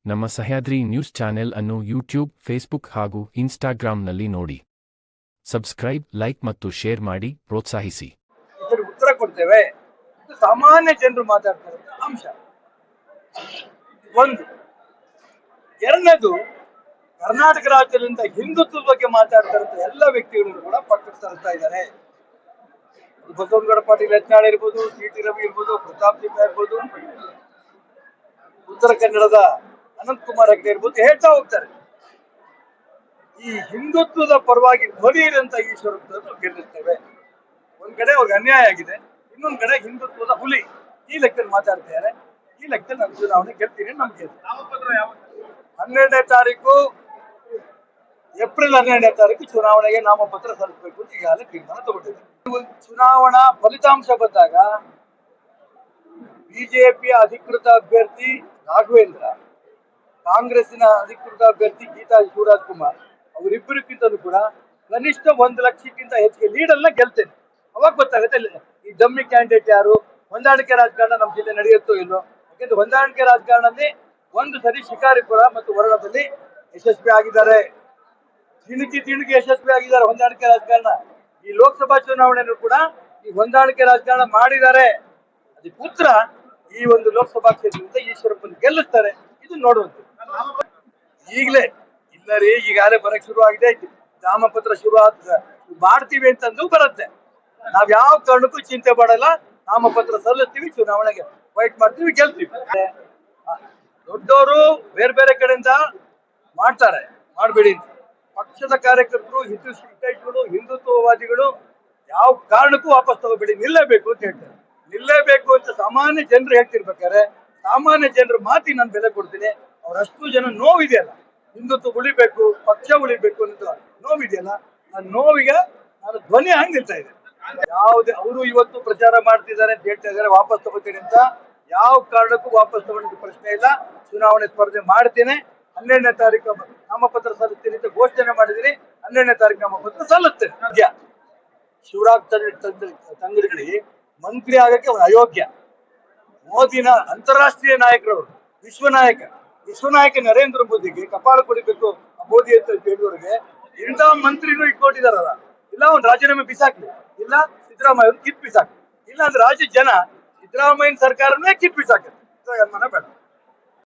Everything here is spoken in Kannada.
ನಮ್ಮ ಸಹ್ಯಾದ್ರಿ ನ್ಯೂಸ್ ಚಾನೆಲ್ ಅನ್ನು ಯೂಟ್ಯೂಬ್, ಫೇಸ್ಬುಕ್ ಹಾಗೂ ಇನ್ಸ್ಟಾಗ್ರಾಂನಲ್ಲಿ ನೋಡಿ. ಸಬ್ಸ್ಕ್ರೈಬ್, ಲೈಕ್ ಮತ್ತು ಶೇರ್ ಮಾಡಿ ಪ್ರೋತ್ಸಾಹಿಸಿ. ಇದರ ಉತ್ತರ ಕೊಡ್ತೇವೆ. ಸಾಮಾನ್ಯ ಜನರು ಮಾತಾಡ್ತಾರೆ ಅಂಶ ಒಂದು. ಎರಡನೇದು, ಕರ್ನಾಟಕ ರಾಜ್ಯದಿಂದ ಹಿಂದುತ್ವದ ಬಗ್ಗೆ ಮಾತಾಡ್ತಾ ಎಲ್ಲ ವ್ಯಕ್ತಿಗಳನ್ನು ಕೂಡ ಪಕ್ಕಕ್ಕೆ ತರ್ತಾ ಇದ್ದಾರೆ. ಬಸವನಗೌಡ ಪಾಟೀಲ್ ಯತ್ನಾಳ್ ಇರ್ಬೋದು, ಸಿ.ಟಿ. ರವಿ ಇರ್ಬೋದು, ಪ್ರತಾಪ್ ಸಿಂಹ ಇರ್ಬೋದು, ಉತ್ತರ ಕನ್ನಡದ ಅನಂತ್ ಕುಮಾರ್ ಹೆಗ್ಡೆ ಇರ್ಬೋದು, ಹೇಳ್ತಾ ಹೋಗ್ತಾರೆ. ಈ ಹಿಂದುತ್ವದ ಪರವಾಗಿ ಧ್ವನಿರಂತ ಈಶ್ವರತ್ವವನ್ನು ಗೆಲ್ಲಿಸ್ತೇವೆ. ಒಂದ್ ಕಡೆ ಅವ್ರಿಗೆ ಅನ್ಯಾಯ ಆಗಿದೆ, ಇನ್ನೊಂದ್ ಕಡೆ ಹಿಂದುತ್ವದ ಹುಲಿ ಈ ಲೆಕ್ಕದಲ್ಲಿ ಮಾತಾಡ್ತಿದ್ದಾರೆ. ಈ ಲೆಕ್ಕದಲ್ಲಿ ನಾನು ಚುನಾವಣೆ ಗೆಲ್ತೀನಿ. ನಮ್ಗೆ 12ನೇ ತಾರೀಕು, ಏಪ್ರಿಲ್ 12ನೇ ತಾರೀಕು ಚುನಾವಣೆಗೆ ನಾಮಪತ್ರ ಸಲ್ಲಿಸಬೇಕು ಅಂತ ಈಗಾಗಲೇ ತೀರ್ಮಾನ ತಗೊಂಡಿದೆ. ಚುನಾವಣಾ ಫಲಿತಾಂಶ ಬಂದಾಗ ಬಿಜೆಪಿಯ ಅಧಿಕೃತ ಅಭ್ಯರ್ಥಿ ರಾಘವೇಂದ್ರ, ಕಾಂಗ್ರೆಸ್ಸಿನ ಅಧಿಕೃತ ಅಭ್ಯರ್ಥಿ ಗೀತಾ ಶಿವರಾಜ್ ಕುಮಾರ್, ಅವರಿಬ್ಬರಿಗಿಂತಲೂ ಕೂಡ ಕನಿಷ್ಠ 1 ಲಕ್ಷಕ್ಕಿಂತ ಹೆಚ್ಚಿಗೆ ಲೀಡರ್ನ ಗೆಲ್ತೇನೆ. ಅವಾಗ ಗೊತ್ತಾಗುತ್ತೆ ಈ ಡಮ್ಮಿ ಕ್ಯಾಂಡಿಡೇಟ್ ಯಾರು, ಹೊಂದಾಣಿಕೆ ರಾಜಕಾರಣ ನಮ್ಮ ಜಿಲ್ಲೆ ನಡೆಯುತ್ತೋ ಇಲ್ಲೋ. ಯಾಕೆಂದ್ರೆ ಹೊಂದಾಣಿಕೆ ರಾಜಕಾರಣದಲ್ಲಿ ಒಂದು ಸರಿ ಶಿಕಾರಿಪುರ ಮತ್ತು ವರಳದಲ್ಲಿ ಯಶಸ್ವಿ ಆಗಿದ್ದಾರೆ, ತಿಣುಕಿ ಯಶಸ್ವಿ ಆಗಿದ್ದಾರೆ ಹೊಂದಾಣಿಕೆ ರಾಜಕಾರಣ. ಈ ಲೋಕಸಭಾ ಚುನಾವಣೆಯಲ್ಲೂ ಕೂಡ ಈ ಹೊಂದಾಣಿಕೆ ರಾಜಕಾರಣ ಮಾಡಿದ್ದಾರೆ. ಅದಕ್ಕೆ ಉತ್ತರ ಈ ಒಂದು ಲೋಕಸಭಾ ಕ್ಷೇತ್ರದಿಂದ ಈಶ್ವರಪ್ಪನ ಗೆಲ್ಲಿಸ್ತಾರೆ. ಇದು ನೋಡುವಂತೆ. ಈಗಲೇ ಇಲ್ಲರಿ, ಈಗಾಗಲೇ ಬರಕ್ ಶುರು ಆಗಿದೆ. ನಾಮಪತ್ರ ಶುರು ಮಾಡ್ತೀವಿ ಅಂತಂದು ಬರುತ್ತೆ. ನಾವ್ ಯಾವ ಕಾರಣಕ್ಕೂ ಚಿಂತೆ ಮಾಡಲ್ಲ. ನಾಮಪತ್ರ ಸಲ್ಲಿಸ್ತೀವಿ, ಚುನಾವಣೆಗೆ ಫೈಟ್ ಮಾಡ್ತೀವಿ, ಗೆಲ್ತೀವಿ. ದೊಡ್ಡವರು ಬೇರೆ ಬೇರೆ ಕಡೆಯಿಂದ ಮಾಡ್ತಾರೆ, ಮಾಡಬೇಡಿ. ಪಕ್ಷದ ಕಾರ್ಯಕರ್ತರು, ಹಿತೈಷಿಗಳು, ಹಿಂದುತ್ವವಾದಿಗಳು ಯಾವ ಕಾರಣಕ್ಕೂ ವಾಪಸ್ ತಗೋಬೇಡಿ, ನಿಲ್ಲೇಬೇಕು ಅಂತ ಹೇಳ್ತಾರೆ. ನಿಲ್ಲೇಬೇಕು ಅಂತ ಸಾಮಾನ್ಯ ಜನರು ಹೇಳ್ತಿರ್ಬೇಕಾದ್ರೆ ಸಾಮಾನ್ಯ ಜನರ ಮಾತಿ ನಾನು ಬೆಲೆ ಕೊಡ್ತೀನಿ. ಅವರಷ್ಟು ಜನ ನೋವಿದೆಯಲ್ಲ, ಹಿಂದುತ್ವ ಉಳಿಬೇಕು, ಪಕ್ಷ ಉಳಿಬೇಕು ಅಂತ ನೋವಿದೆಯಲ್ಲ, ಆ ನೋವಿಗೆ ನಾನು ಧ್ವನಿ ಹಂಗ್ ನಿಲ್ತಾ ಇದ್ದೇನೆ. ಯಾವುದೇ ಅವರು ಇವತ್ತು ಪ್ರಚಾರ ಮಾಡ್ತಿದ್ದಾರೆ ಅಂತ ಹೇಳ್ತಾ ಇದ್ದಾರೆ ವಾಪಸ್ ತಗೋತೀನಿ ಅಂತ. ಯಾವ ಕಾರಣಕ್ಕೂ ವಾಪಸ್ ತಗೊಂಡ ಪ್ರಶ್ನೆ ಇಲ್ಲ. ಚುನಾವಣೆ ಸ್ಪರ್ಧೆ ಮಾಡ್ತೇನೆ. 12ನೇ ತಾರೀಕು ನಾಮಪತ್ರ ಸಲ್ಲಿಸ್ತೀನಿ ಅಂತ ಘೋಷಣೆ ಮಾಡಿದ್ದೀನಿ. 12ನೇ ತಾರೀಕು ನಾಮಪತ್ರ ಸಲ್ಲಿಸ್ತೇನೆ. ಶಿವರಾಜ್ ತಂಗಡಗಿ ಮಂತ್ರಿ ಆಗಕ್ಕೆ ಅವನು ಅಯೋಗ್ಯ. ಮೋದಿನ ಅಂತಾರಾಷ್ಟ್ರೀಯ ನಾಯಕರವರು, ವಿಶ್ವನಾಯಕ ನರೇಂದ್ರ ಮೋದಿಗೆ ಕಪಾಳ ಕೊಡಬೇಕು ಮೋದಿ ಅಂತ ಹೇಳಿದವರಿಗೆ ಇಂಥ ಮಂತ್ರಿನೂ ಇಟ್ಕೊಂಡಿದಾರಲ್ಲ. ಇಲ್ಲ ಅವ್ನು ರಾಜೀನಾಮೆ ಬಿಸಾಕ್ಲಿ, ಇಲ್ಲ ಸಿದ್ದರಾಮಯ್ಯ ಕಿತ್ ಬಿಸಾಕ್ಲಿ, ಇಲ್ಲ ಅಂದ್ರೆ ರಾಜ್ಯ ಜನ ಸಿದ್ದರಾಮಯ್ಯನ ಸರ್ಕಾರನೇ ಕಿತ್ ಬಿಸಾಕ. ಬೇಡ.